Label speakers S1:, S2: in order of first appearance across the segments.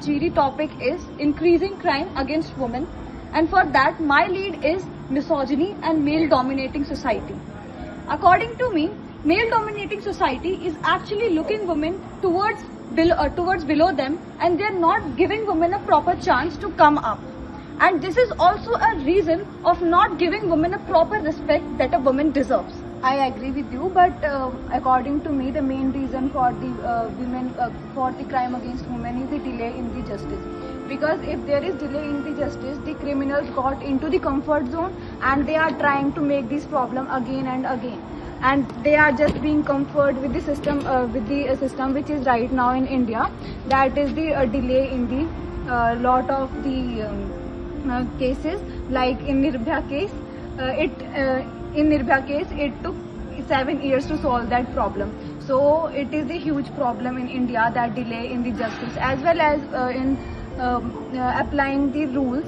S1: GD topic is increasing crime against women, and for that my lead is misogyny and male dominating society. According to me, male dominating society is actually looking women towards below them, and they are not giving women a proper chance to come up. And this is also a reason of not giving women a proper respect that a woman deserves.
S2: I agree with you, but according to me, the main reason for the crime against women is the delay in the justice. Because if there is delay in the justice, the criminals got into the comfort zone and they are trying to make this problem again and again. And they are just being comfort with the system which is right now in India. That is the delay in the lot of the cases, like in Nirbhaya case. In Nirbhaya case, it took 7 years to solve that problem. So it is a huge problem in India, that delay in the justice, as well as in applying the rules.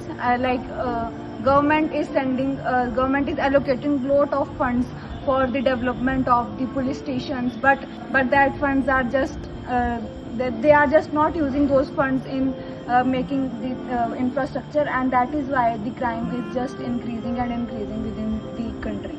S2: Government is allocating lot of funds for the development of the police stations, but that funds are just they are just not using those funds in making the infrastructure, and that is why the crime is just increasing and increasing within the country.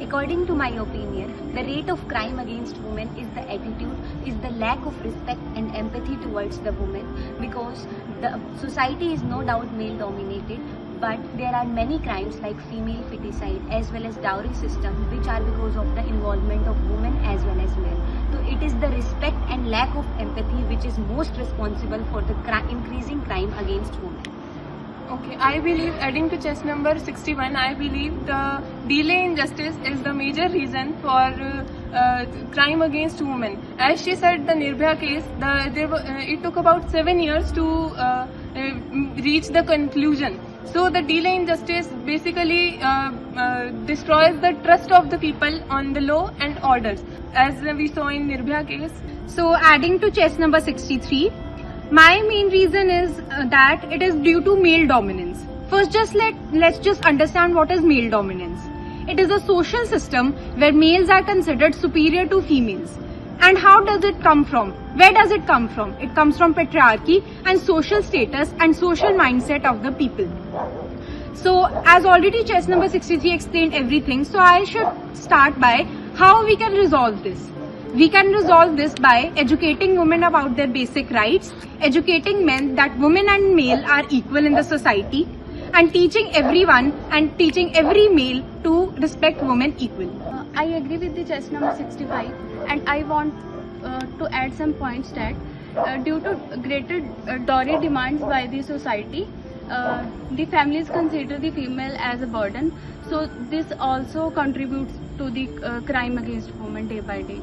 S3: According to my opinion, the rate of crime against women is the attitude, is the lack of respect and empathy towards the women, because the society is no doubt male dominated, but there are many crimes like female feticide as well as dowry system, which are because of the involvement of women as well as men. So it is the respect and lack of empathy which is most responsible for the increasing crime against women.
S4: Okay, I believe, adding to chess number 61, I believe the delay in justice is the major reason for crime against women. As she said, the Nirbhaya case, it took about 7 years to reach the conclusion. So the delay in justice basically destroys the trust of the people on the law and orders, as we saw in Nirbhaya case.
S5: So adding to chess number 63, my main reason is that it is due to male dominance. First, let's just understand what is male dominance. It is a social system where males are considered superior to females. And how does it come from? Where does it come from? It comes from patriarchy and social status and social mindset of the people. So as already chess number 63 explained everything, so I should start by how we can resolve this. We can resolve this by educating women about their basic rights, educating men that women and male are equal in the society, and teaching everyone and teaching every male to respect women equally.
S2: I agree with the chess number 65, and I want to add some points that due to greater dowry demands by the society, the families consider the female as a burden. So this also contributes to the crime against women day by day.